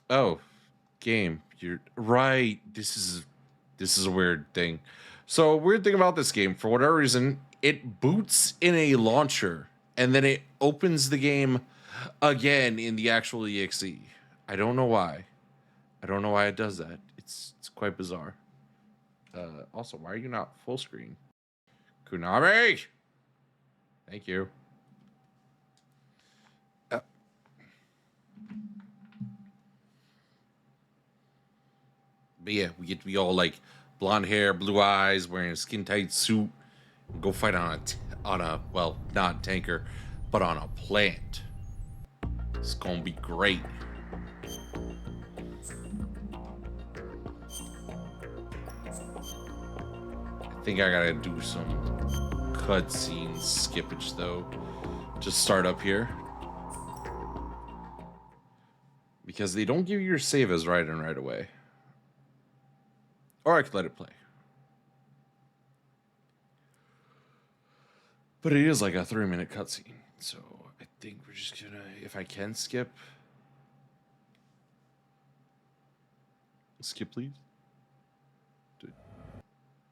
Oh, game. You're right. This is a weird thing. So weird thing about this game, for whatever reason, it boots in a launcher and then it opens the game again in the actual exe. I don't know why. I don't know why it does that. It's quite bizarre. Also, why are you not full screen? Kunami! Thank you. But yeah, we get to be all like blonde hair, blue eyes, wearing a skin tight suit, and go fight on a well, not tanker, but on a plant. It's gonna be great. I think I gotta do some cutscene skippage though. Just start up here. Because they don't give you your save as right away. Or I could let it play. But it is like a 3-minute cutscene. So I think we're just gonna, if I can skip. Skip, please.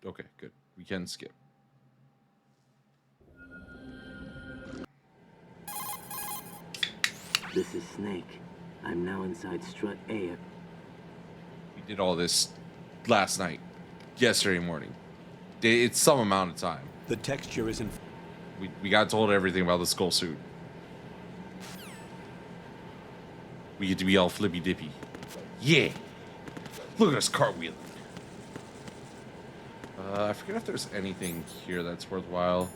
Okay, good. We can skip. This is Snake. I'm now inside Strut A. We did all this last night, yesterday morning. It's some amount of time. The texture isn't... We got told everything about the skull suit. We get to be all flippy dippy. Yeah! Look at us cartwheeling. I forget if there's anything here that's worthwhile.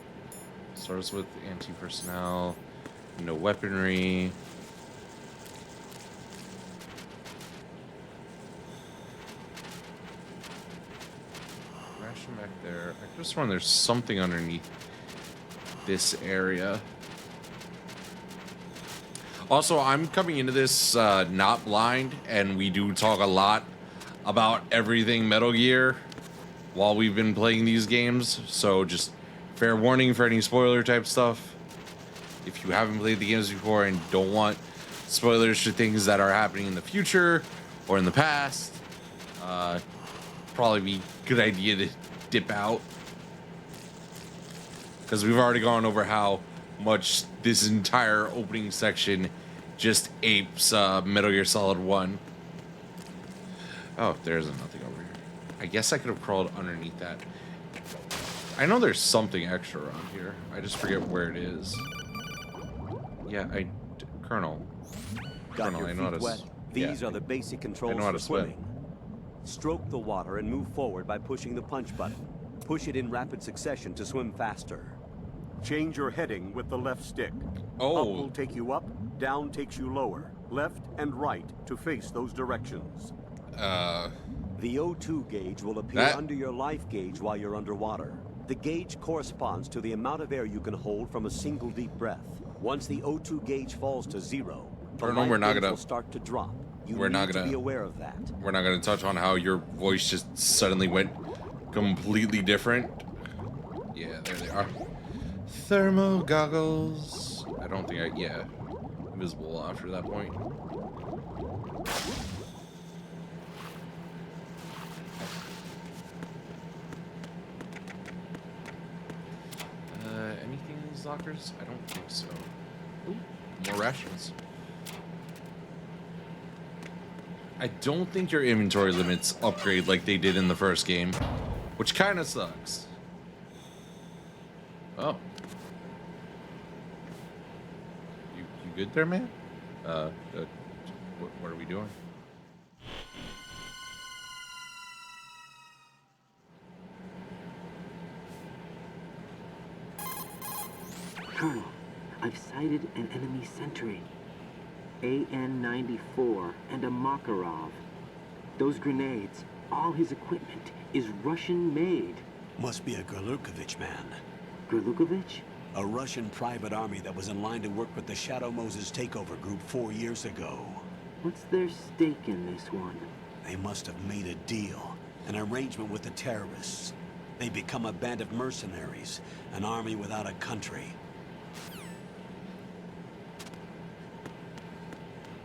Starts with anti-personnel, no weaponry. Ration back there. I just wonder there's something underneath this area. Also, I'm coming into this not blind, and we do talk a lot about everything Metal Gear while we've been playing these games, so just fair warning for any spoiler type stuff. If you haven't played the games before and don't want spoilers to things that are happening in the future or in the past, probably be a good idea to dip out, because we've already gone over how much this entire opening section just apes Metal Gear Solid 1. Oh, there's nothing over here. I guess I could have crawled underneath that. I know there's something extra around here. I just forget where it is. Yeah, Colonel, I know how to wet. These are the basic controls for swimming. Stroke the water and move forward by pushing the punch button. Push it in rapid succession to swim faster. Change your heading with the left stick. Oh. Up will take you up, down takes you lower. Left and right to face those directions. The O2 gauge will appear under your life gauge while you're underwater. The gauge corresponds to the amount of air you can hold from a single deep breath. Once the O2 gauge falls to 0, the life gauge will start to drop. You need to be aware of that. We're not gonna touch on how your voice just suddenly went completely different. Yeah, there they are. Thermal goggles. I don't think yeah. Invisible after that point. Anything in these lockers? I don't think so. Ooh, more rations. I don't think your inventory limits upgrade like they did in the first game, which kind of sucks. Oh. You good there, man? What are we doing? Colonel, I've sighted an enemy sentry. AN-94 and a Makarov. Those grenades, all his equipment is Russian-made. Must be a Gerlukovich man. Gerlukovich? A Russian private army that was in line to work with the Shadow Moses takeover group 4 years ago. What's their stake in this one? They must have made a deal, an arrangement with the terrorists. They become a band of mercenaries, an army without a country.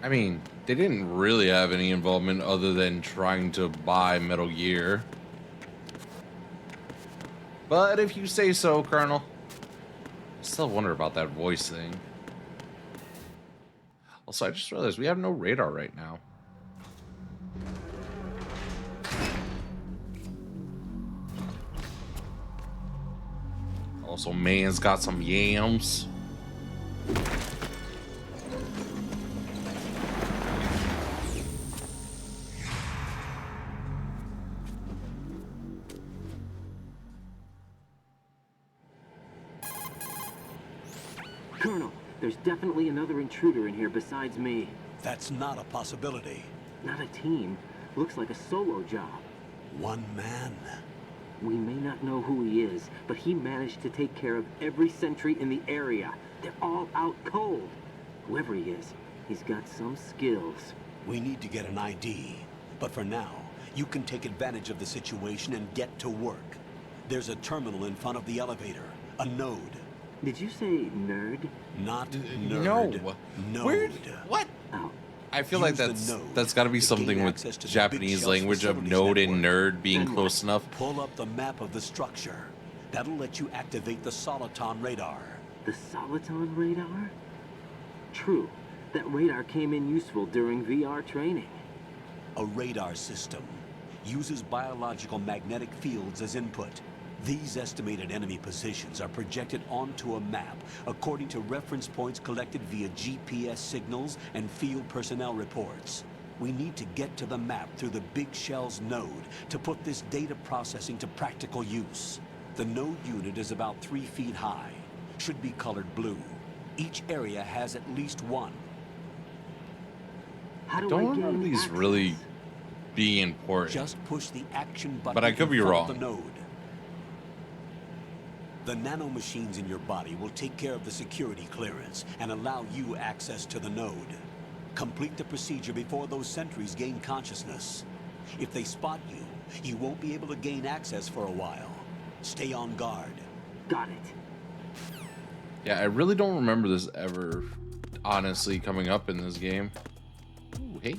I mean, they didn't really have any involvement other than trying to buy Metal Gear. But if you say so, Colonel. I still wonder about that voice thing. Also, I just realized we have no radar right now. Also, man's got some yams. Colonel, there's definitely another intruder in here besides me. That's not a possibility. Not a team. Looks like a solo job. One man. We may not know who he is, but he managed to take care of every sentry in the area. They're all out cold. Whoever he is, he's got some skills. We need to get an ID. But for now, you can take advantage of the situation and get to work. There's a terminal in front of the elevator. A node. Did you say nerd? Not nerd. No. Node. Where? What? Oh, I feel like Use the node that's got to be to something gain with access to the Japanese big shells language of facilities node and network. nerd being Then close enough. Pull up the map of the structure. That'll let you activate the Soliton radar. the Soliton radar? True. That radar came in useful during VR training. A radar system uses biological magnetic fields as input. These estimated enemy positions are projected onto a map according to reference points collected via GPS signals and field personnel reports. We need to get to the map through the Big Shell's node to put this data processing to practical use. The node unit is about 3 feet high, should be colored blue. Each area has at least one. How do I Don't gain remember these access? really being important. Just push the action button But I could be in front wrong. of the node. The nanomachines in your body will take care of the security clearance and allow you access to the node. Complete the procedure before those sentries gain consciousness. If they spot you, you won't be able to gain access for a while. Stay on guard. Got it. Yeah, I really don't remember this ever honestly coming up in this game. Ooh, hey.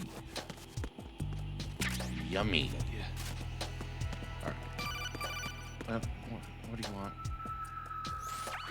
Yummy. Alright. What do you want?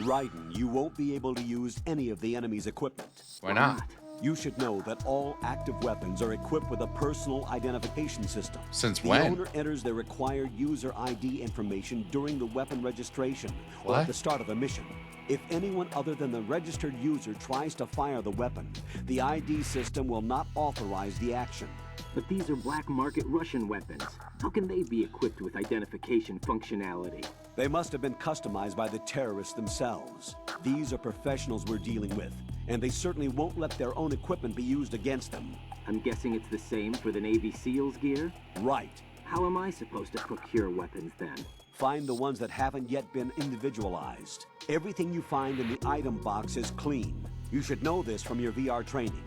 Raiden, you won't be able to use any of the enemy's equipment. Why not? You should know that all active weapons are equipped with a personal identification system. Since the when? owner enters their required user ID information during the weapon registration or What? at the start of a mission. If anyone other than the registered user tries to fire the weapon, the ID system will not authorize the action. But these are black market Russian weapons. How can they be equipped with identification functionality? They must have been customized by the terrorists themselves. These are professionals we're dealing with, and they certainly won't let their own equipment be used against them. I'm guessing it's the same for the Navy SEALs gear? Right. How am I supposed to procure weapons then? Find the ones that haven't yet been individualized. Everything you find in the item box is clean. You should know this from your VR training.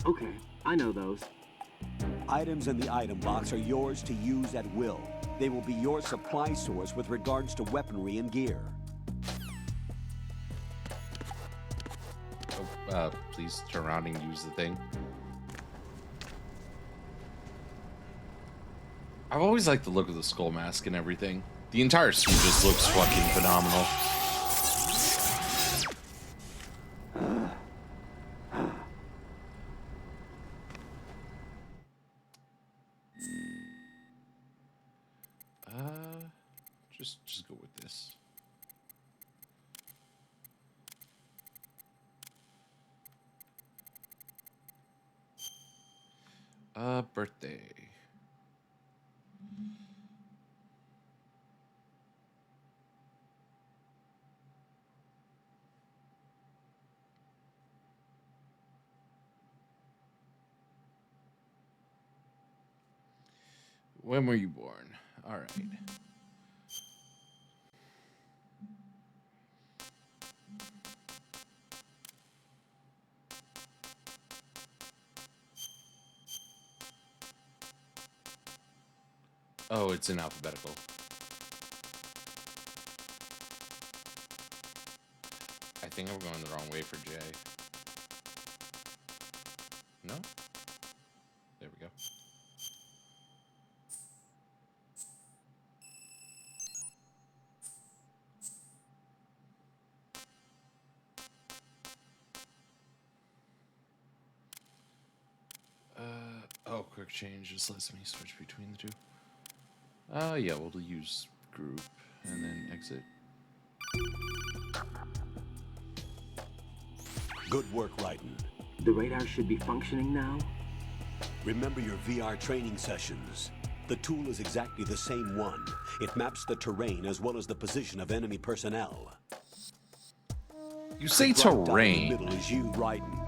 Okay, I know those. Items in the item box are yours to use at will. They will be your supply source with regards to weaponry and gear. Oh, please turn around and use the thing. I've always liked the look of the skull mask and everything. The entire suit just looks fucking phenomenal. Just go with this. Birthday. When were you born? All right. Oh, it's in alphabetical. I think I'm going the wrong way for J. Oh, quick change just lets me switch between the two. Yeah, we'll use group and then exit. Good work, Raiden. The radar should be functioning now. Remember your VR training sessions. The tool is exactly the same one. It maps the terrain as well as the position of enemy personnel. You say The bright dot in terrain. the middle is you, Raiden.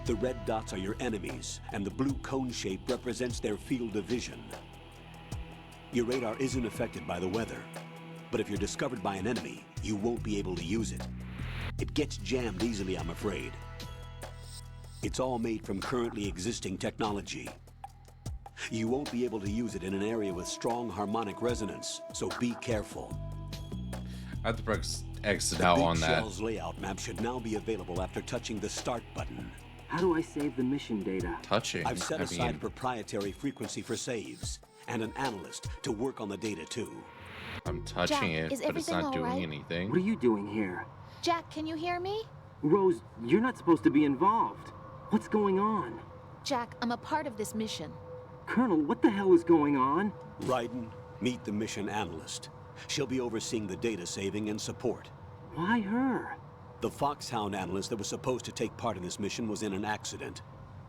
The red dots are your enemies, and the blue cone shape represents their field of vision. Your radar isn't affected by the weather, but if you're discovered by an enemy, you won't be able to use it. It gets jammed easily, I'm afraid. It's all made from currently existing technology. You won't be able to use it in an area with strong harmonic resonance, so be careful. I have to press exit The out Big on that. Shell's layout map should now be available after touching the start button. How do I save the mission data? Touching. I've set I aside a mean, proprietary frequency for saves, and an analyst to work on the data too. I'm touching Jack, it, is but it's everything not all doing right? anything. What are you doing here? Jack, can you hear me? Rose, you're not supposed to be involved. What's going on? Jack, I'm a part of this mission. Colonel, what the hell is going on? Raiden, meet the mission analyst. She'll be overseeing the data saving and support. Why her? The Foxhound analyst that was supposed to take part in this mission was in an accident.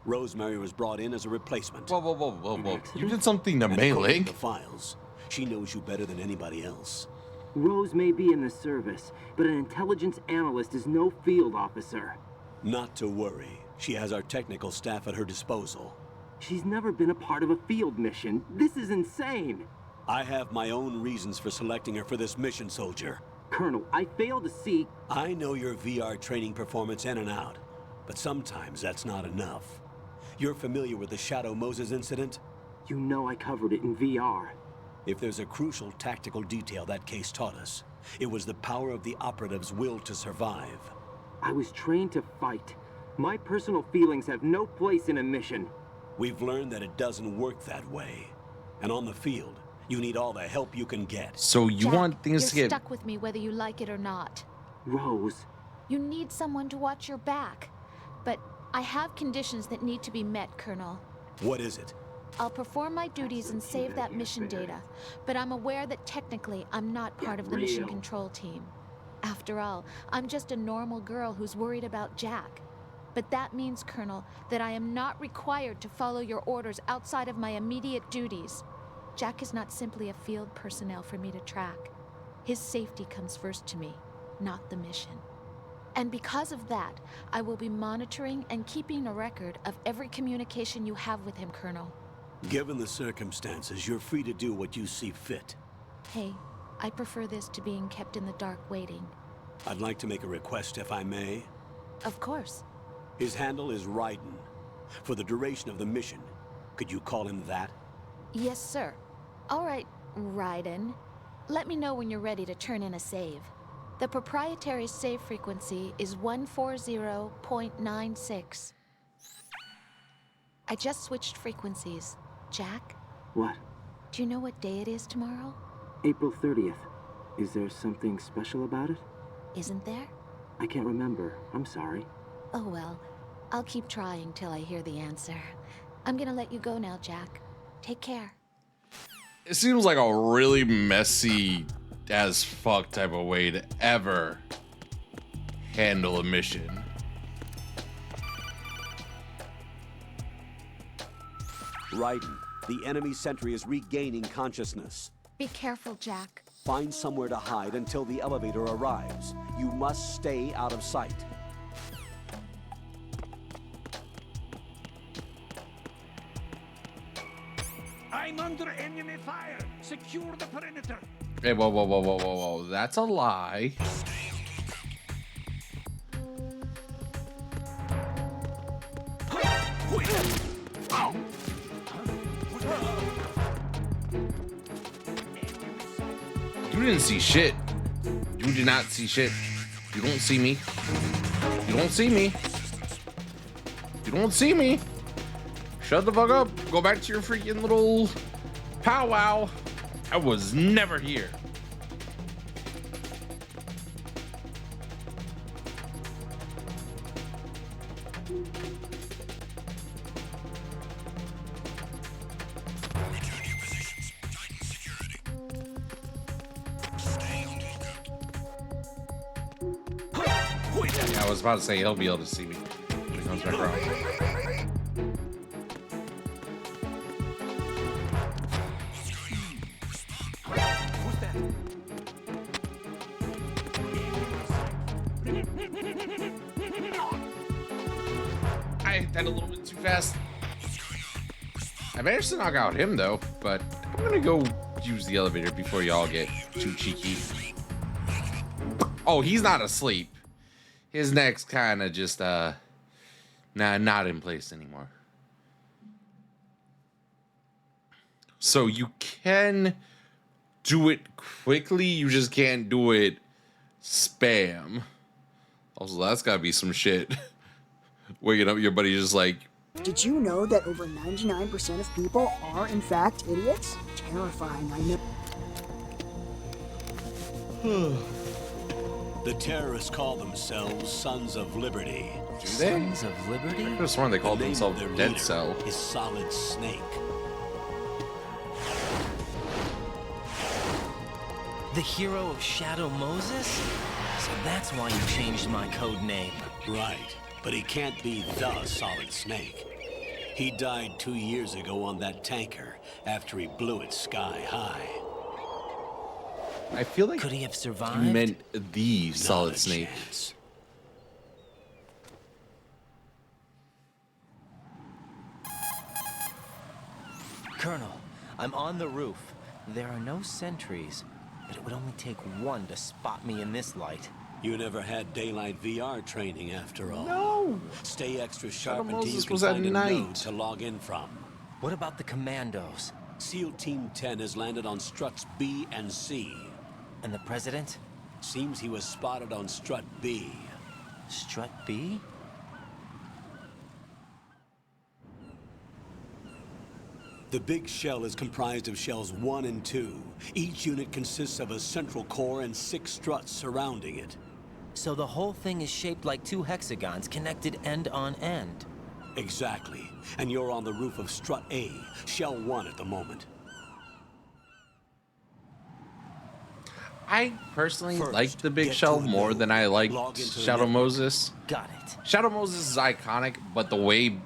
Rosemary was brought in as a replacement. Whoa, whoa, whoa, whoa, whoa. You accident? did something to And according Melee. to the files, she knows you better than anybody else. Rose may be in the service, but an intelligence analyst is no field officer. Not to worry. She has our technical staff at her disposal. She's never been a part of a field mission. This is insane. I have my own reasons for selecting her for this mission, soldier. Colonel, I fail to see... I know your VR training performance in and out, but sometimes that's not enough. You're familiar with the Shadow Moses incident? You know I covered it in VR. If there's a crucial tactical detail that case taught us, it was the power of the operative's will to survive. I was trained to fight. My personal feelings have no place in a mission. We've learned that it doesn't work that way. And on the field, you need all the help you can get. So you Jack, want things to you're get... stuck with me whether you like it or not. Rose, You need someone to watch your back. But I have conditions that need to be met, Colonel. What is it? I'll perform my duties and save that mission data, but I'm aware that technically I'm not part of the mission control team. After all, I'm just a normal girl who's worried about Jack. But that means, Colonel, that I am not required to follow your orders outside of my immediate duties. Jack is not simply a field personnel for me to track. His safety comes first to me, not the mission. And because of that, I will be monitoring and keeping a record of every communication you have with him, Colonel. Given the circumstances, you're free to do what you see fit. Hey, I prefer this to being kept in the dark waiting. I'd like to make a request, if I may. Of course. His handle is Raiden. For the duration of the mission, could you call him that? Yes, sir. All right, Raiden. Let me know when you're ready to turn in a save. The proprietary save frequency is 140.96. I just switched frequencies. Jack, what? do you know what day it is tomorrow? April 30th. Is there something special about it? Isn't there? I can't remember. I'm sorry. Oh well, I'll keep trying till I hear the answer. I'm gonna let you go now, Jack. Take care. It seems like a really messy as fuck type of way to ever handle a mission. Raiden, the enemy sentry is regaining consciousness. Be careful, Jack. Find somewhere to hide until the elevator arrives. You must stay out of sight. I'm under enemy fire. Secure the perimeter. Hey, whoa, whoa, whoa, whoa, whoa, whoa. That's a lie. You didn't see shit. You did not see shit. You don't see me. You don't see me. You don't see me. Shut the fuck up. Go back to your freaking little powwow. I was never here. was about to say he'll be able to see me when he comes back around. I hit that a little bit too fast. I managed to knock out him though, but I'm gonna go use the elevator before y'all get too cheeky. Oh, he's not asleep. His neck's kind of just not in place anymore. So you can do it quickly, you just can't do it spam. Also, that's gotta be some shit. Waking up your buddy just like, Did you know that over 99% of people are, in fact, idiots? Terrifying, I know. The terrorists call themselves Sons of Liberty. do they? Sons of Liberty? I could have sworn they called The name themselves of their Dead leader Cell. is Solid Snake. The hero of Shadow Moses? So that's why you changed my code name. Right, but he can't be the Solid Snake. He died 2 years ago on that tanker after he blew it sky high. I feel like Could he have you survived? meant the Not Solid a Snake. chance. Colonel, I'm on the roof. There are no sentries, but it would only take one to spot me in this light. You never had daylight VR training after all. No. Stay extra sharp Shadow until you Moses can was at find a night. node to log in from. What about the commandos? SEAL Team 10 has landed on struts B and C. And the president? Seems he was spotted on strut B. Strut B? The big shell is comprised of shells 1 and 2. Each unit consists of a central core and 6 struts surrounding it. So the whole thing is shaped like 2 hexagons connected end on end. Exactly. And you're on the roof of strut A, shell 1 at the moment. I personally First, like the Big get Shell to a more node. than I like Log into the Shadow network. Moses. Got it. Shadow Moses is iconic, but the way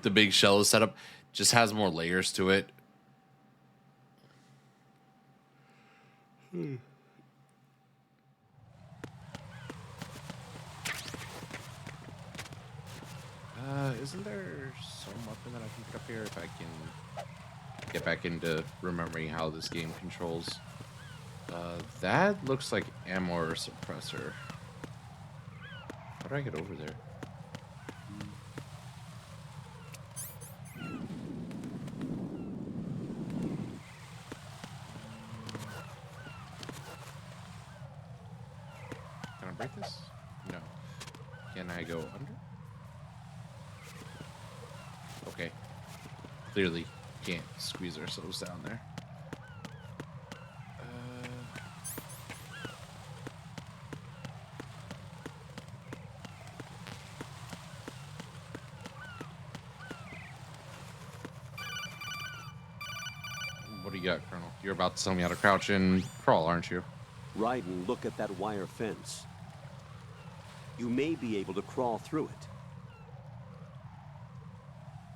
the Big Shell is set up just has more layers to it. Isn't there some weapon that I can pick up here if I can get back into remembering how this game controls? That looks like ammo or suppressor. How do I get over there? Can I break this? No. Can I go under? Okay. Clearly can't squeeze ourselves down there. What do you got, Colonel? You're about to tell me how to crouch and crawl, aren't you? Right, and look at that wire fence. You may be able to crawl through it.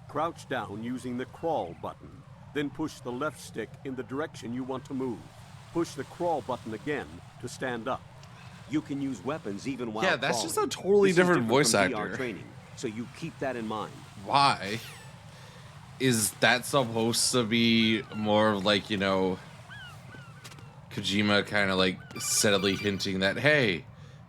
Crouch down using the crawl button. Then push the left stick in the direction you want to move. Push the crawl button again to stand up. You can use weapons even while Yeah, that's just a crawling. totally This is different voice from VR actor. training, so you keep that in mind. Why? Is that supposed to be more of like, you know, Kojima kind of like subtly hinting that, hey,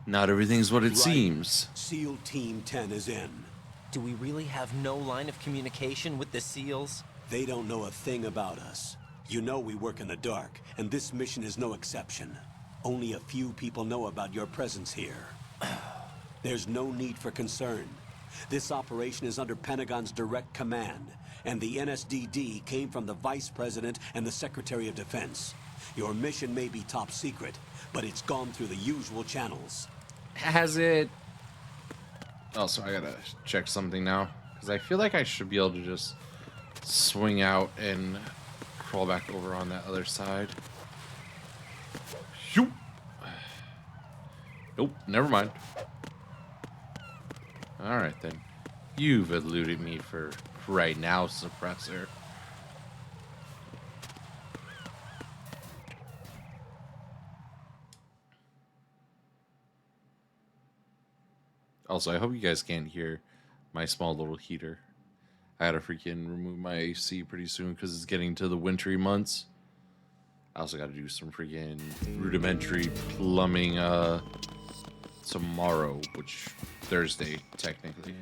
not everything's what it Right. seems. SEAL Team 10 is in. Do we really have no line of communication with the SEALs? They don't know a thing about us. You know we work in the dark, and this mission is no exception. Only a few people know about your presence here. There's no need for concern. This operation is under Pentagon's direct command, and the NSDD came from the Vice President and the Secretary of Defense. Your mission may be top secret, but it's gone through the usual channels. Has it... Oh, so I gotta check something now. Because I feel like I should be able to just swing out and crawl back over on that other side. Shoot. Nope, never mind. All right, then. You've eluded me for right now, Suppressor. Also, I hope you guys can't hear my small little heater. I gotta freaking remove my AC pretty soon because it's getting to the wintry months. I also gotta do some freaking rudimentary plumbing tomorrow, which Thursday technically.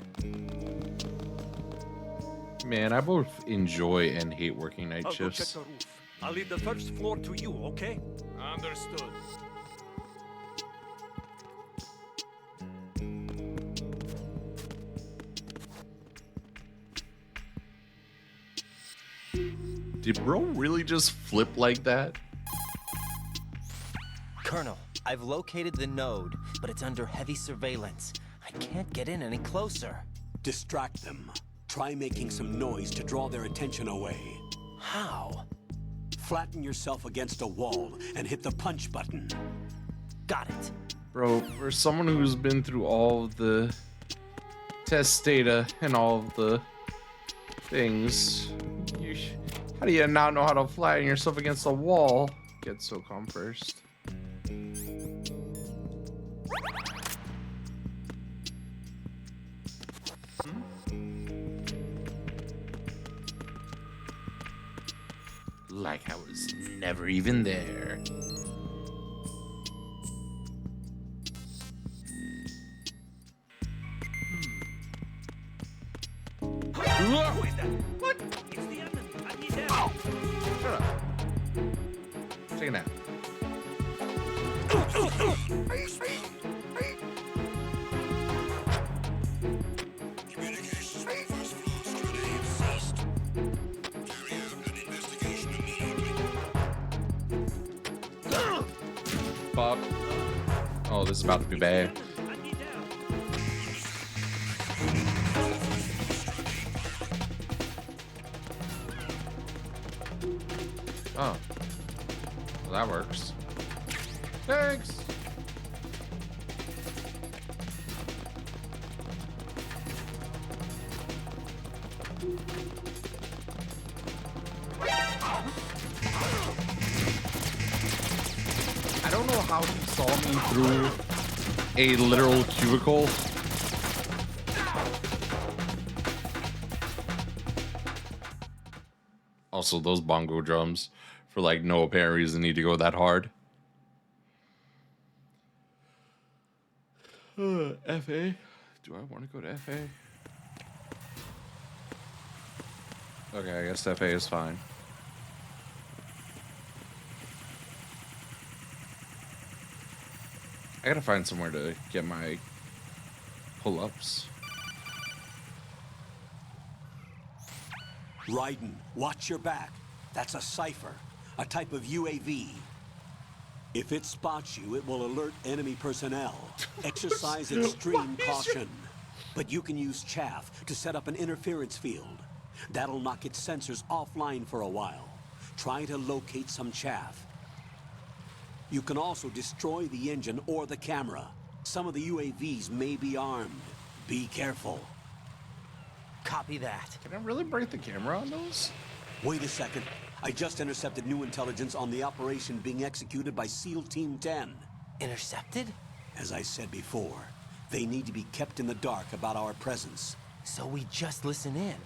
Man, I both enjoy and hate working night I'll go check shifts. the roof. I'll leave the first floor to you, okay? Understood. Did bro really just flip like that? Colonel, I've located the node, but it's under heavy surveillance. I can't get in any closer. Distract them. Try making some noise to draw their attention away. How? Flatten yourself against a wall and hit the punch button. Got it. Bro, for someone who's been through all of the test data and all of the things, how do you not know how to flatten yourself against a wall? Get SOCOM first. Like I was never even there. What? It's the enemy. I need help. Shut up. Take a nap. Bob. Oh, this is about to be bad. I need help. Oh. Well, that works. Thanks. I don't know how he saw me through a literal cubicle. Also, those bongo drums, for like no apparent reason, need to go that hard. FA? Do I want to go to FA? Okay, I guess FA is fine. I gotta find somewhere to get my pull-ups. Raiden, watch your back. That's a cipher, a type of UAV. If it spots you, it will alert enemy personnel. Exercise extreme caution. But you can use chaff to set up an interference field. That'll knock its sensors offline for a while. Try to locate some chaff. You can also destroy the engine or the camera. Some of the UAVs may be armed. Be careful. Copy that. Can I really break the camera on those? Wait a second. I just intercepted new intelligence on the operation being executed by SEAL Team 10. Intercepted? As I said before, they need to be kept in the dark about our presence. So we just listen in.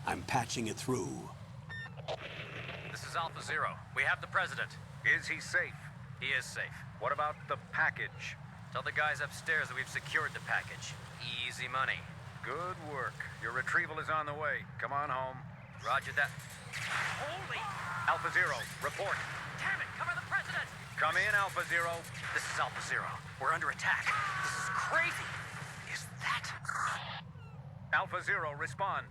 I'm patching it through. This is Alpha Zero. We have the president. Is he safe? He is safe. What about the package? Tell the guys upstairs that we've secured the package. Easy money. Good work. Your retrieval is on the way. Come on home. Roger that. Holy! Alpha Zero, report. Damn it, cover the president! Come in, Alpha Zero. This is Alpha Zero. We're under attack. This is crazy. Is that... Alpha Zero, respond.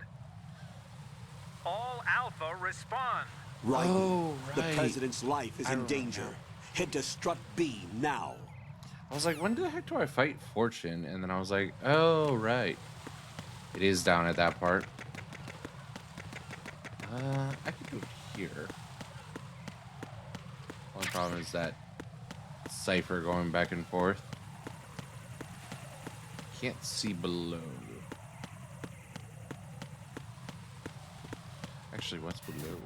All Alpha, respond. Right. Oh, The right. president's life is in danger. Head to Strut B now. I was like, when the heck do I fight Fortune? And then I was like, oh, right. It is down at that part. I could do it here. Only problem is that cipher going back and forth. Can't see below. Actually, what's below?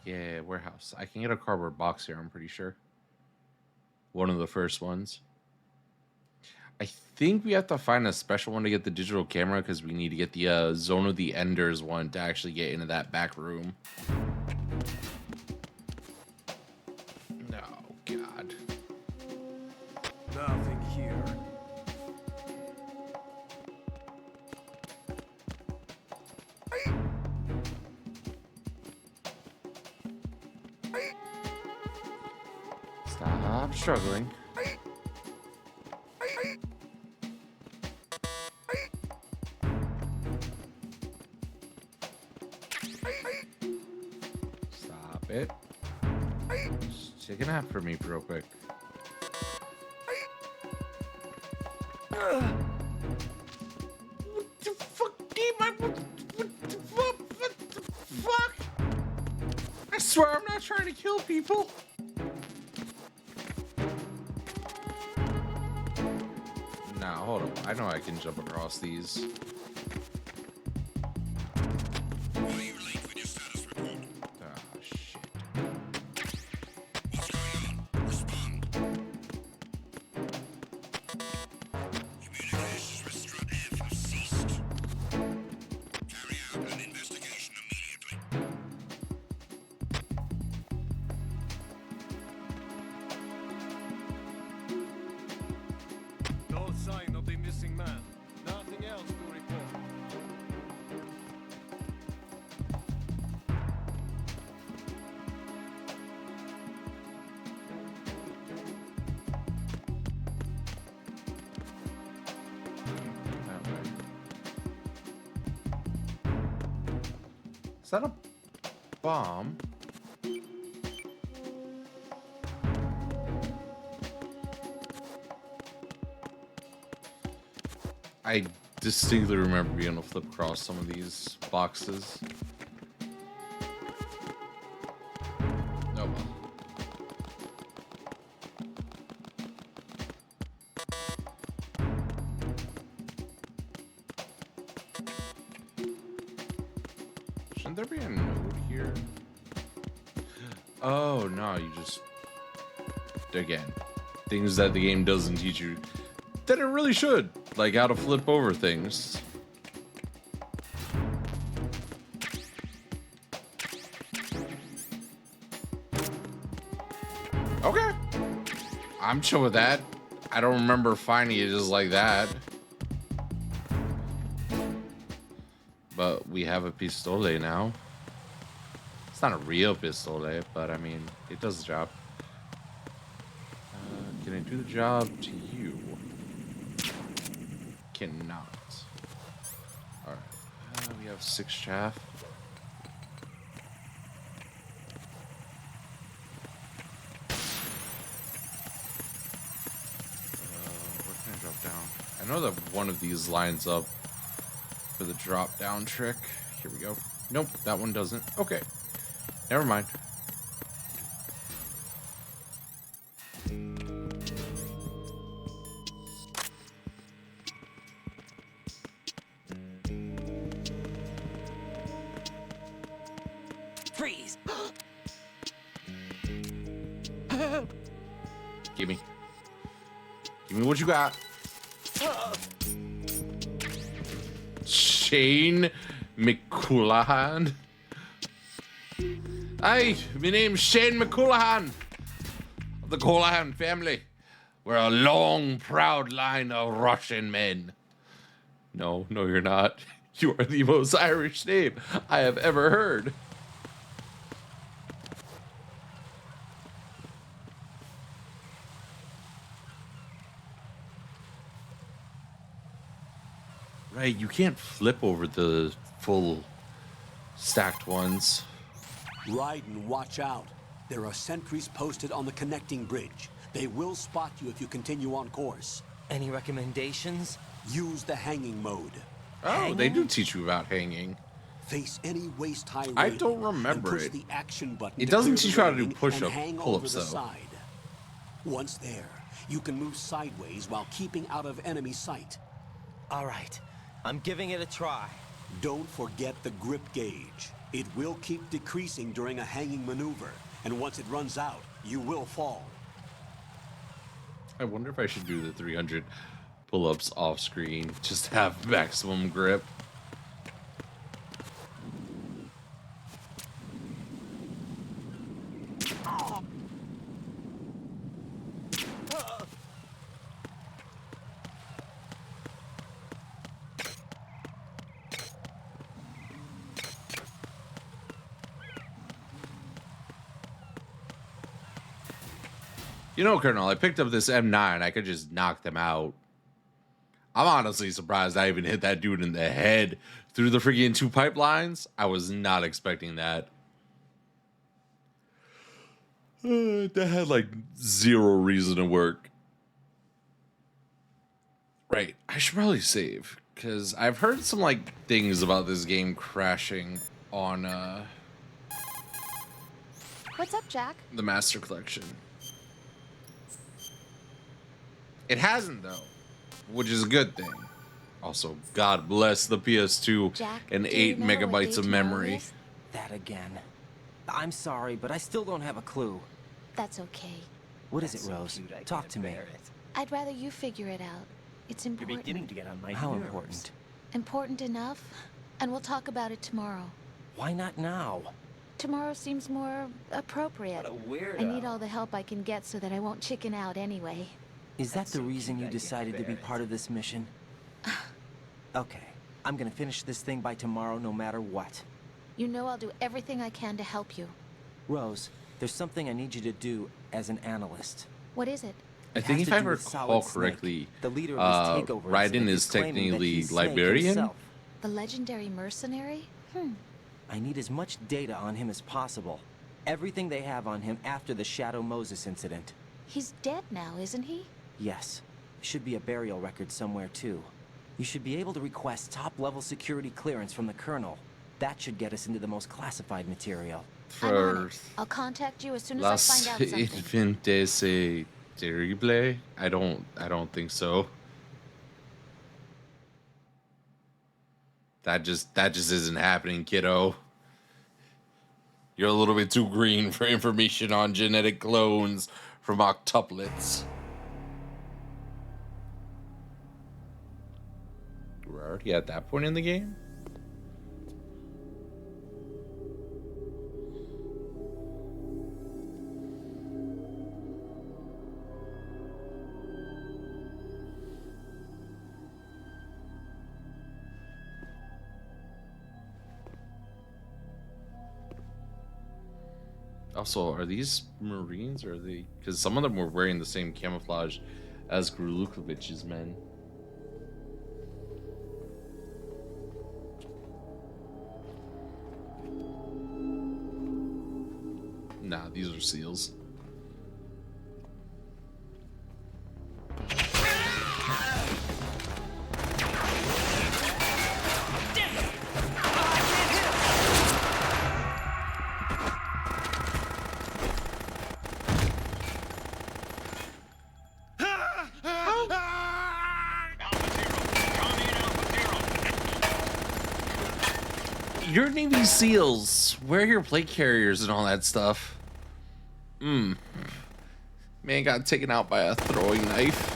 Yeah, warehouse. I can get a cardboard box here, I'm pretty sure. One of the first ones. I think we have to find a special one to get the digital camera because we need to get the Zone of the Enders one to actually get into that back room. No, God. Nothing here. Stop struggling. Stop it. Just take a nap for me real quick. What the fuck, game? What the fuck? I swear I'm not trying to kill people. Nah, hold on. I know I can jump across these. Ah, shit. No sign of the missing man. Nothing else to report. That way. Is that a bomb? I distinctly remember being able to flip across some of these boxes. Oh well. Shouldn't there be a node here? Oh no, you just, again, things that the game doesn't teach you that it really should, like how to flip over things. Okay, I'm chill with that. I don't remember finding it just like that. But we have a pistole now. It's not a real pistole, but I mean, it does the job. Can I do the job to you? Cannot. Alright. We have 6 chaff. Where can I drop down? I know that one of these lines up for the drop down trick. Here we go. Nope, that one doesn't. Okay. Never mind. Freeze! Gimme. Give me what you got. Shane McCoolahan. Hi, my name's Shane McCoolahan of the Coolahan family. We're a long, proud line of Russian men. No, you're not. You are the most Irish name I have ever heard. Right, you can't flip over the full stacked ones. Raiden, watch out. There are sentries posted on the connecting bridge. They will spot you if you continue on course. Any recommendations? Use the hanging mode. Oh, they do teach you about hanging. Face any waist-high railing. I don't remember and push it. the action button. It to doesn't clear teach the you how to do railing push-up and hang pull-ups, over the though. side. Once there, you can move sideways while keeping out of enemy sight. All right, I'm giving it a try. Don't forget the grip gauge. It will keep decreasing during a hanging maneuver, and once it runs out, you will fall. I wonder if I should do the 300 pull-ups off screen, just to have maximum grip. You know, Colonel, I picked up this M9. I could just knock them out. I'm honestly surprised I even hit that dude in the head through the freaking 2 pipelines. I was not expecting that. That had like 0 reason to work. Right, I should probably save, because I've heard some like things about this game crashing on What's up, Jack? the Master Collection. It hasn't, though, which is a good thing. Also, God bless the PS2 Jack, and do you 8 remember what megabytes day of tomorrow memory. is? That again. I'm sorry, but I still don't have a clue. That's okay. What is it, Rose? Talk to me. I'd rather you figure it out. It's important. Beginning to get on my How nerves. important? Important enough? And we'll talk about it tomorrow. Why not now? Tomorrow seems more appropriate. What a weirdo. I need all the help I can get so that I won't chicken out anyway. Is that the reason you decided to be part of this mission? Okay, I'm gonna finish this thing by tomorrow no matter what. You know I'll do everything I can to help you. Rose, there's something I need you to do as an analyst. What is it? I It think has if to I do with recall Solid Snake, correctly, the leader of this takeover Raiden incident is claiming that technically he's Snake Liberian. himself. The legendary mercenary? I need as much data on him as possible. Everything they have on him after the Shadow Moses incident. He's dead now, isn't he? Yes. Should be a burial record somewhere, too. You should be able to request top-level security clearance from the Colonel. That should get us into the most classified material. I'm on For it. I'll contact you as soon as Las I find out something. Infinites Terrible? I don't think so. That just isn't happening, kiddo. You're a little bit too green for information on genetic clones from octuplets. We're already at that point in the game? Also, are these Marines, or are they... Because some of them were wearing the same camouflage as Grulukovich's men. Nah, these are SEALs. You're Navy SEALs. Wear your plate carriers and all that stuff. Man got taken out by a throwing knife.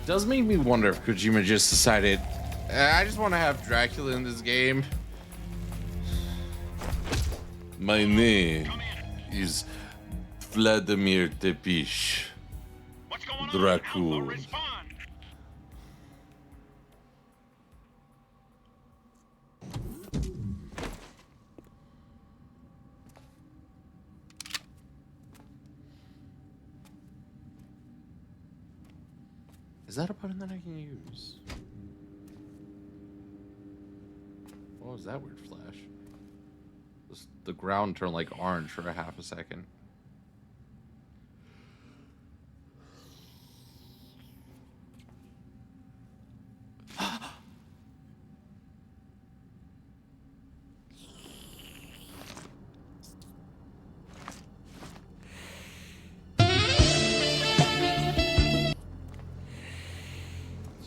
Does make me wonder if Kojima just decided, I just want to have Dracula in this game. My name is Vladimir Tepish. What's going on? Dracula. Alpha, respond. Is that a button that I can use? What was that weird flash? The ground turned like orange for a half a second.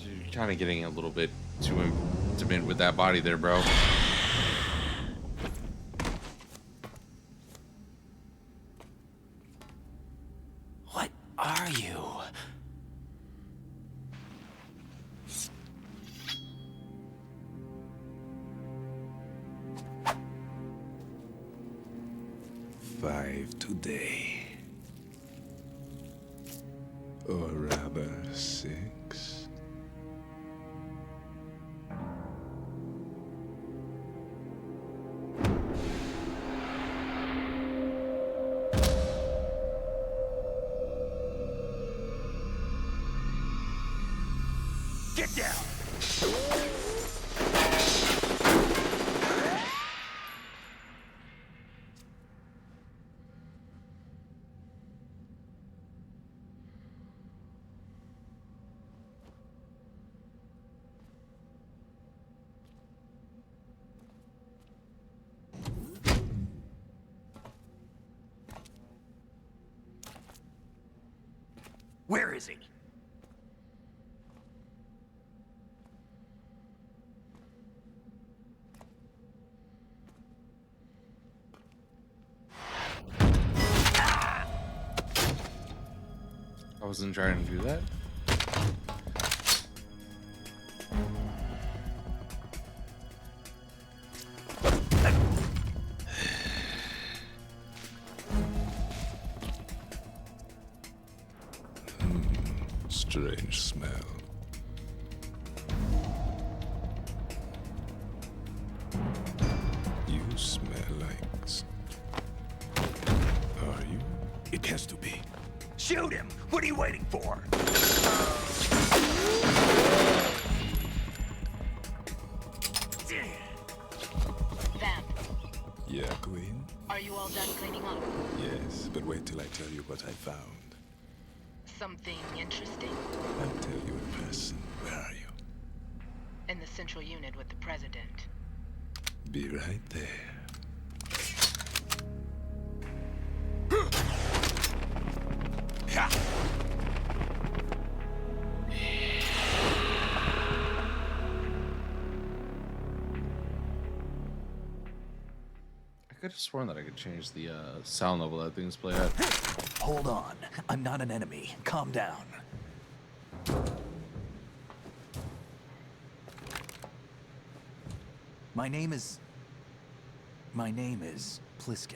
You're kind of getting a little bit too intimate with that body there, bro. What are you? Five today. Or rather, 6. Get down! Where is he? I wasn't trying to do that. Strange smell. You smell like... Are you? It has to be. Shoot him! What are you waiting for? Vamp, Yeah, Queen? are you all done cleaning up? Yes, but wait till I tell you what I found. Something interesting? I'll tell you in person. Where are you? In the central unit with the president. Be right there. I could have sworn that I could change the sound level that things play at. Hold on. I'm not an enemy. Calm down. My name is Pliskin.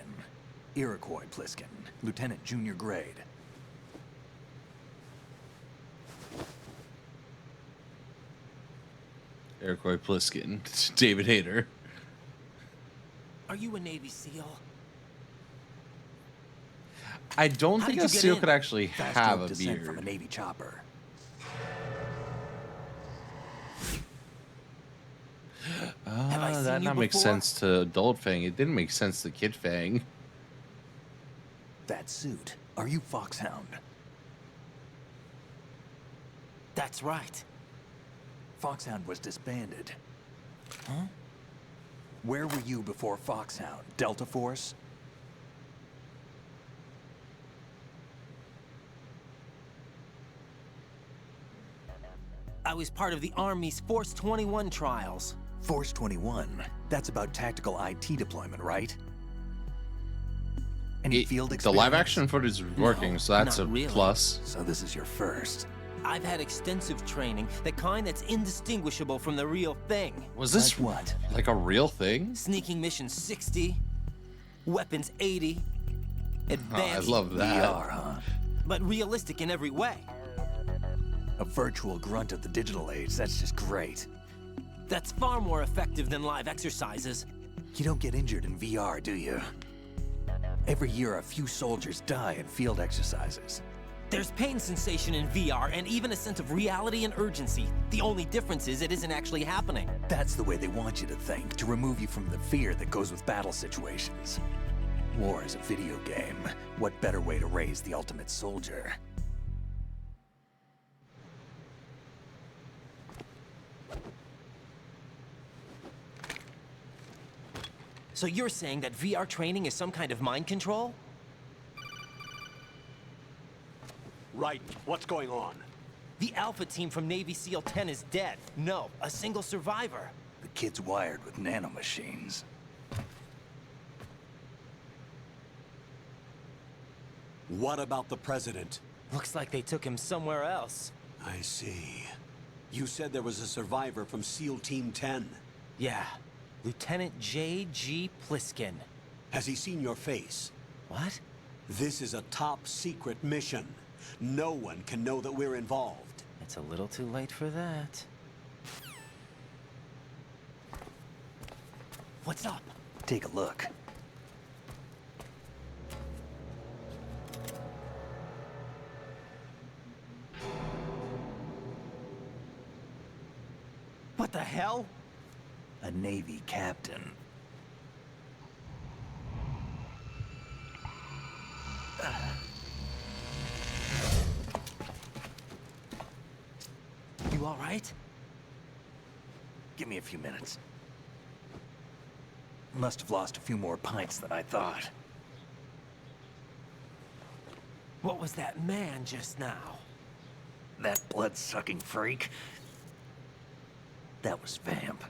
Iroquois Pliskin. Lieutenant Junior Grade. Iroquois Pliskin, David Hayter. Are you a Navy SEAL? I don't How think did a you get SEAL in? could actually Fast have rope a descent from a beard. Navy chopper. Have I seen That you not makes before? sense to adult Fang. It didn't make sense to kid Fang. That suit. Are you Foxhound? That's right. Foxhound was disbanded. Huh? Where were you before Foxhound? Delta Force? I was part of the Army's Force 21 trials. Force 21. That's about tactical IT deployment, right? Any field The experience? live action footage is working, so that's a not really. plus. So this is your first. I've had extensive training, the kind that's indistinguishable from the real thing. Was this Like what? like a real thing? Sneaking mission 60, weapons 80, I advanced, love that. VR, huh? but realistic in every way. A virtual grunt of the digital age. That's just great. That's far more effective than live exercises. You don't get injured in VR, do you? Every year, a few soldiers die in field exercises. There's pain sensation in VR and even a sense of reality and urgency. The only difference is it isn't actually happening. That's the way they want you to think, to remove you from the fear that goes with battle situations. War is a video game. What better way to raise the ultimate soldier? So you're saying that VR training is some kind of mind control? Right. What's going on? The Alpha team from Navy SEAL 10 is dead. No, a single survivor. The kid's wired with nanomachines. What about the president? Looks like they took him somewhere else. I see. You said there was a survivor from SEAL Team 10. Yeah, Lieutenant J.G. Pliskin. Has he seen your face? What? This is a top secret mission. No one can know that we're involved. It's a little too late for that. What's up? Take a look. What the hell? A Navy captain. You all right? Give me a few minutes. Must have lost a few more pints than I thought. What was that man just now? That blood-sucking freak? That was Vamp.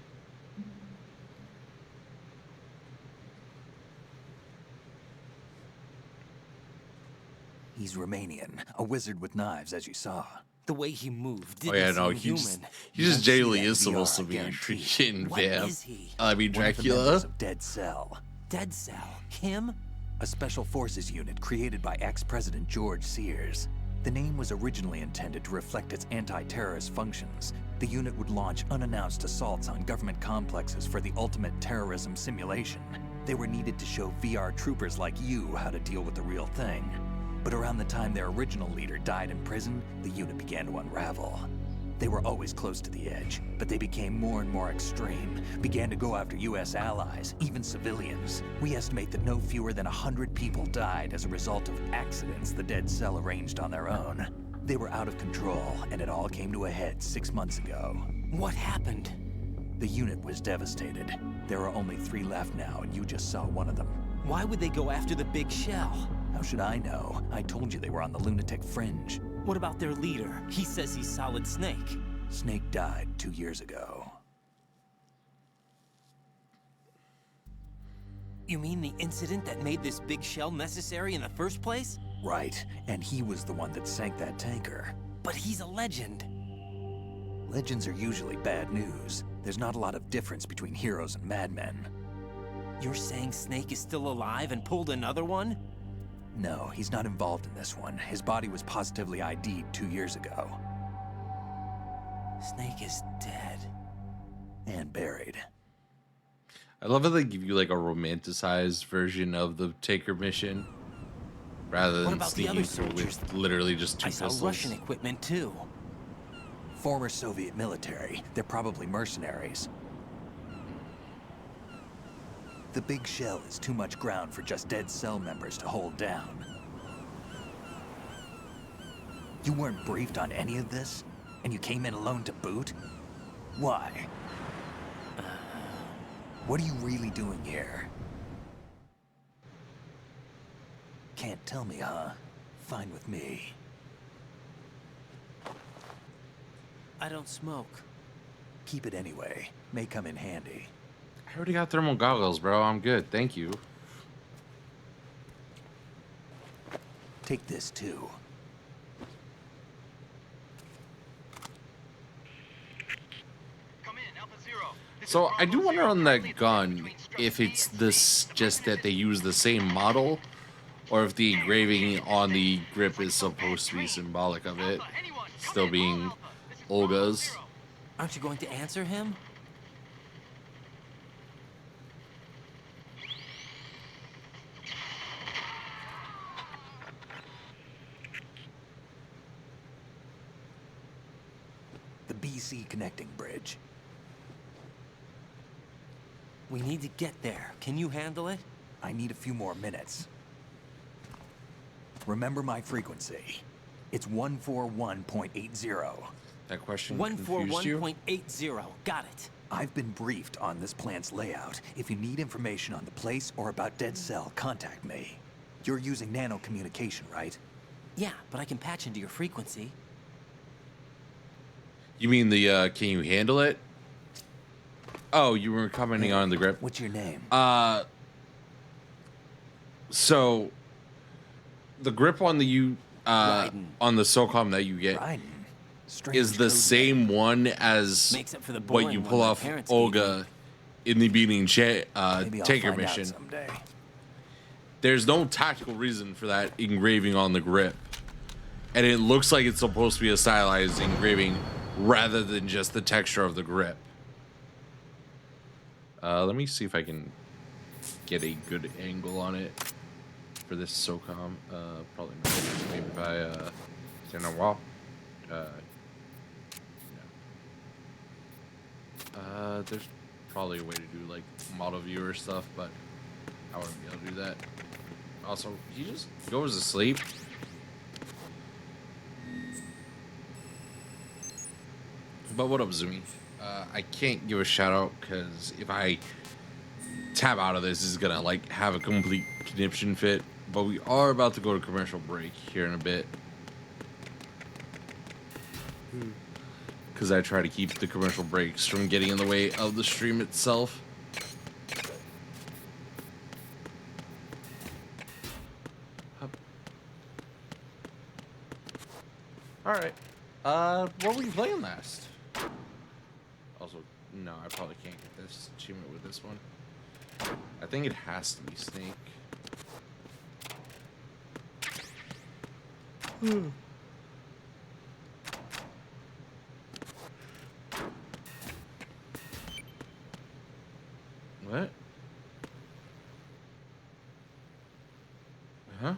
He's Romanian, a wizard with knives, as you saw. The way he moved Oh didn't yeah, no, seem he just human. he just genuinely see is that supposed VR, to be a guaranteed. freaking What vamp. is he? I mean, One of the Dracula. members of Dead Cell. Dead Cell? Him? A special forces unit created by ex-President George Sears. The name was originally intended to reflect its anti-terrorist functions. The unit would launch unannounced assaults on government complexes for the ultimate terrorism simulation. They were needed to show VR troopers like you how to deal with the real thing. But around the time their original leader died in prison, the unit began to unravel. They were always close to the edge, but they became more and more extreme, began to go after US allies, even civilians. We estimate that no fewer than 100 people died as a result of accidents the Dead Cell arranged on their own. They were out of control, and it all came to a head 6 months ago. What happened? The unit was devastated. There are only 3 left now, and you just saw one of them. Why would they go after the big shell? How should I know? I told you they were on the lunatic fringe. What about their leader? He says he's Solid Snake. Snake died 2 years ago. You mean the incident that made this big shell necessary in the first place? Right, and he was the one that sank that tanker. But he's a legend. Legends are usually bad news. There's not a lot of difference between heroes and madmen. You're saying Snake is still alive and pulled another one? No, he's not involved in this one. His body was positively ID'd 2 years ago. Snake is dead. And buried. I love how they give you like a romanticized version of the Taker mission, rather What than about the sneaking other through soldiers? with literally just 2 I saw pistols. Russian equipment too. Former Soviet military. They're probably mercenaries. The big shell is too much ground for just Dead Cell members to hold down. You weren't briefed on any of this? And you came in alone to boot? Why? What are you really doing here? Can't tell me, huh? Fine with me. I don't smoke. Keep it anyway. May come in handy. I already got thermal goggles, bro. I'm good. Thank you. Take this too. So I do wonder on that gun if it's this just that they use the same model, or if the engraving on the grip is supposed to be symbolic of it still being Olga's. Aren't you going to answer him? PC connecting bridge. We need to get there. Can you handle it? I need a few more minutes. Remember my frequency. It's 141.80. That question confused you? 141.80. Got it. I've been briefed on this plant's layout. If you need information on the place or about Dead Cell, contact me. You're using nano communication, right? Yeah, but I can patch into your frequency. You mean the, can you handle it? Oh, you were commenting on the grip. What's your name? So the grip on the on the SOCOM that you get is the same one as what you pull off Olga in the beginning tanker mission. There's no tactical reason for that engraving on the grip, and it looks like it's supposed to be a stylized engraving rather than just the texture of the grip. Let me see if I can get a good angle on it for this SOCOM. Probably not. Maybe if I stand on a wall. No. There's probably a way to do like model viewer stuff, but I wouldn't be able to do that. Also, he just goes to sleep. But what up, Zoomy? I can't give a shout out because if I tab out of this, is gonna like have a complete conniption fit. But we are about to go to commercial break here in a bit, because I try to keep the commercial breaks from getting in the way of the stream itself. All right. What were you playing last? Also, no, I probably can't get this achievement with this one. I think it has to be Snake. What? Huh?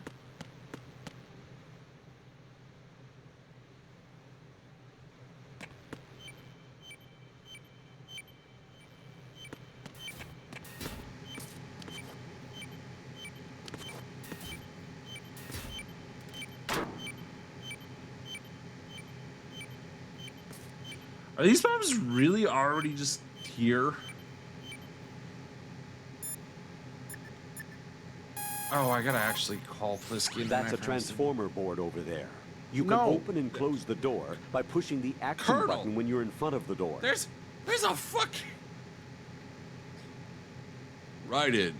Are these mobs really already just here? Oh, I gotta actually call Pliskin. That's a transformer board over there. You can open and close the door by pushing the action button when you're in front of the door. There's a fuck. Right in.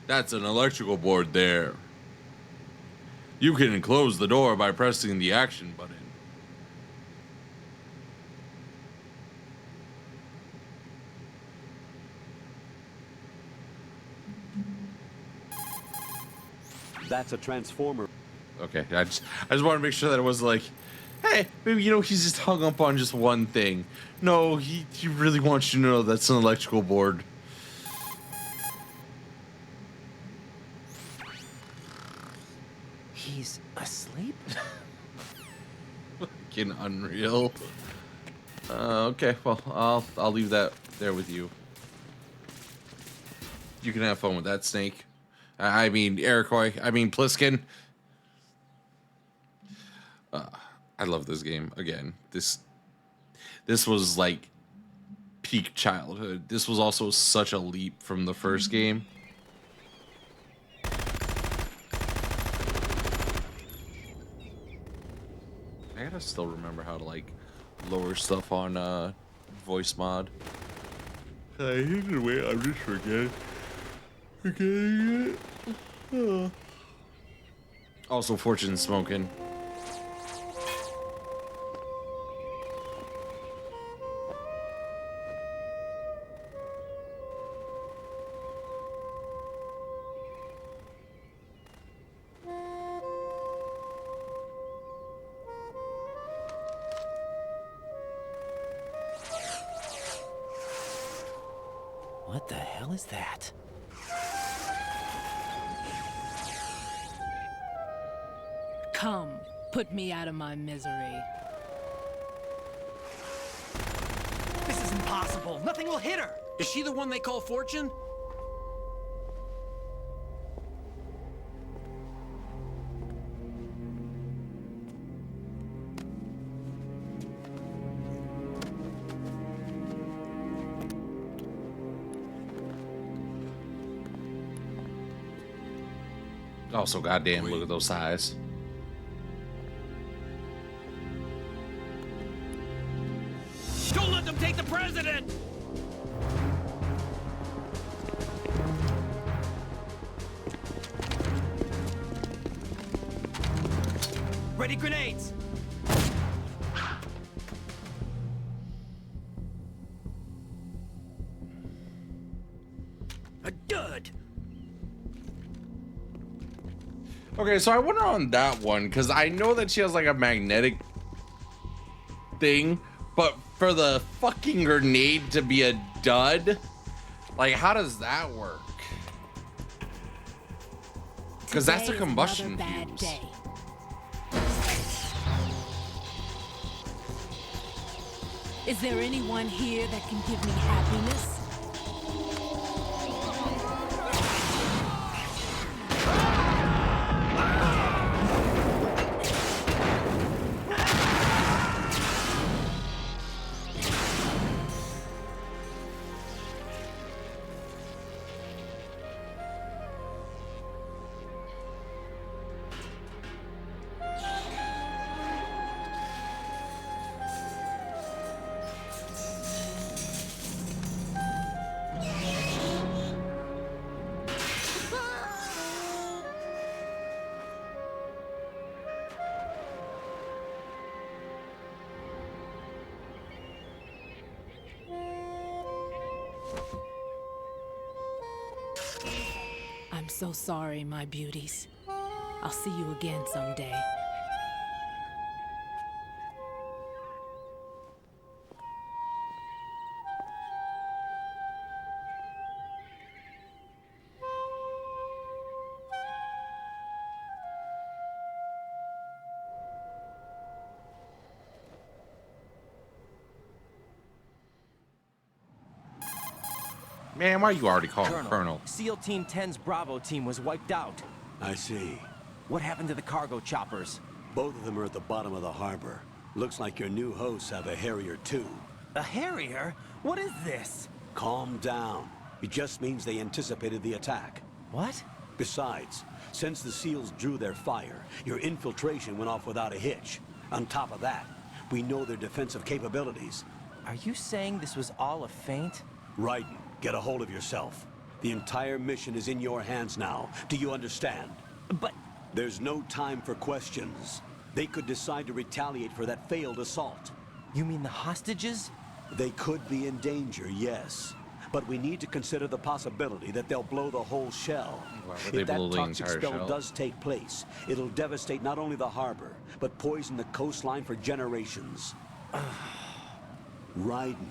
That's an electrical board there. You can close the door by pressing the action button. That's a transformer. Okay, I just want to make sure that it was like, hey, maybe he's just hung up on just one thing. No, he really wants you to know that's an electrical board. He's asleep? Fucking unreal. Okay, well, I'll leave that there with you. You can have fun with that, Snake. I mean, Erikoy. I mean, Pliskin. I love this game. Again, this was like peak childhood. This was also such a leap from the first game. I gotta still remember how to like lower stuff on voice mod. I hate the way I'm just forgetting. Oh. Also, Fortune smoking. What the hell is that? Come, put me out of my misery. This is impossible. Nothing will hit her. Is she the one they call Fortune? Also, goddamn, look at those eyes. Don't let them take the president! Ready grenades. A dud! Okay, so I wonder on that one, because I know that she has like a magnetic thing, but for the fucking grenade to be a dud, like how does that work? Because that's a combustion fuse. Day. Is there anyone here that can give me happiness? I'm so sorry, my beauties. I'll see you again someday. Man, why you already calling Colonel? SEAL Team 10's Bravo team was wiped out. I see. What happened to the cargo choppers? Both of them are at the bottom of the harbor. Looks like your new hosts have a Harrier too. A Harrier? What is this? Calm down. It just means they anticipated the attack. What? Besides, since the SEALs drew their fire, your infiltration went off without a hitch. On top of that, we know their defensive capabilities. Are you saying this was all a feint? Raiden, get a hold of yourself. The entire mission is in your hands now. Do you understand? But... There's no time for questions. They could decide to retaliate for that failed assault. You mean the hostages? They could be in danger, yes. But we need to consider the possibility that they'll blow the whole shell. If that toxic spell does take place, it'll devastate not only the harbor, but poison the coastline for generations. Raiden,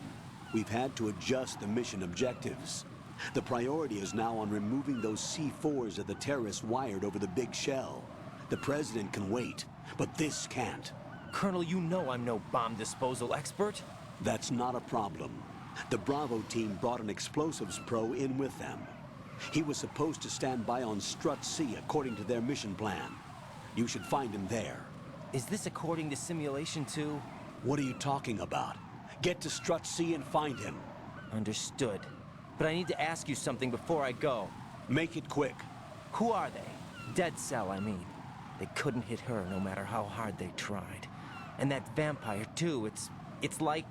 we've had to adjust the mission objectives. The priority is now on removing those C4s that the terrorists wired over the big shell. The president can wait, but this can't. Colonel, you know I'm no bomb disposal expert. That's not a problem. The Bravo team brought an explosives pro in with them. He was supposed to stand by on Strut C according to their mission plan. You should find him there. Is this according to Simulation 2? What are you talking about? Get to Strut C and find him. Understood. But I need to ask you something before I go. Make it quick. Who are they? Dead Cell, I mean. They couldn't hit her no matter how hard they tried. And that vampire, too, it's like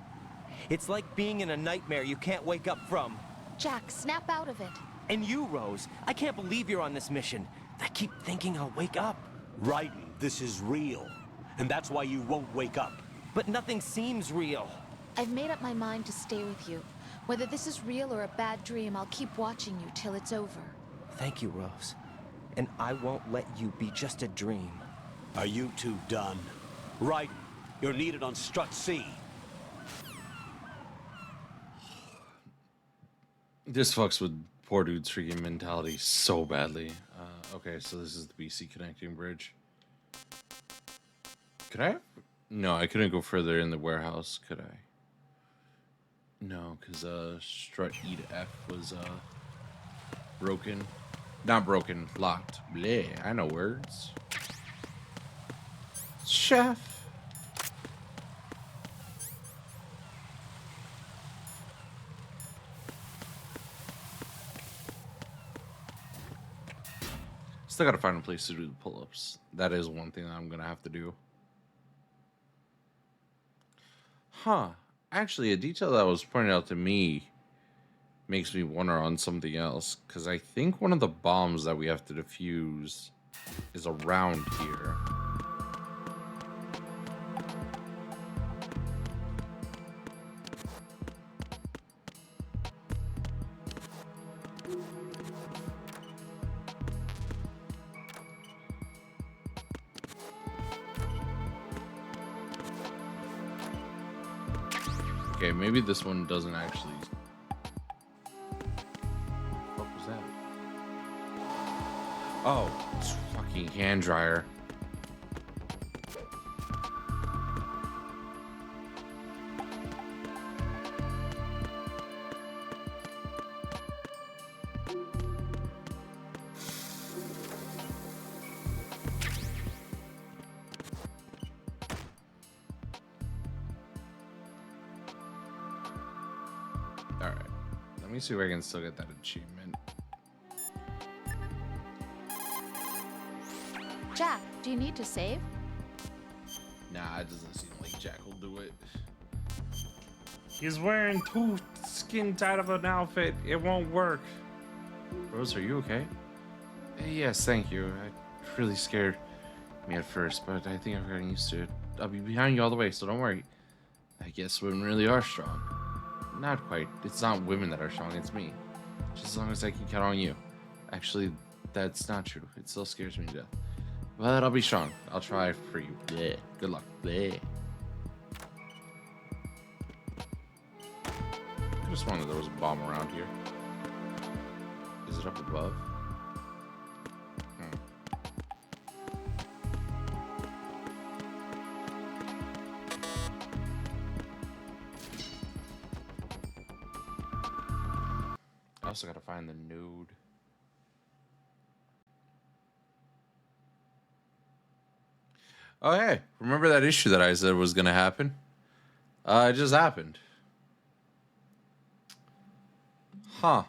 being in a nightmare you can't wake up from. Jack, snap out of it. And you, Rose, I can't believe you're on this mission. I keep thinking I'll wake up. Raiden, this is real. And that's why you won't wake up. But nothing seems real. I've made up my mind to stay with you. Whether this is real or a bad dream, I'll keep watching you till it's over. Thank you, Rose. And I won't let you be just a dream. Are you two done? Raiden, you're needed on Strut C. This fucks with poor dude's freaking mentality so badly. Okay, so this is the BC connecting bridge. Could I? No, I couldn't go further in the warehouse, could I? No, because strut E to F was broken. Not broken, locked. Bleh, I know words. Chef. Still gotta find a place to do the pull-ups. That is one thing that I'm gonna have to do. Huh. Actually, a detail that was pointed out to me makes me wonder on something else. Because I think one of the bombs that we have to defuse is around here. Okay, maybe this one doesn't actually... What was that? Oh, it's a fucking hand dryer. Alright, let me see if I can still get that achievement. Jack, do you need to save? Nah, it doesn't seem like Jack will do it. He's wearing too skin tight of an outfit. It won't work. Rose, are you okay? Yes, thank you. It really scared me at first, but I think I'm getting used to it. I'll be behind you all the way, so don't worry. I guess women really are strong. Not quite. It's not women that are strong, it's me. Just as long as I can count on you. Actually, that's not true. It still scares me to death. But I'll be strong. I'll try for you. Bleh. Good luck. Bleh. I just wanted there was a bomb around here. Is it up above? I also gotta find the node. Oh, hey, remember that issue that I said was gonna happen? It just happened. Huh.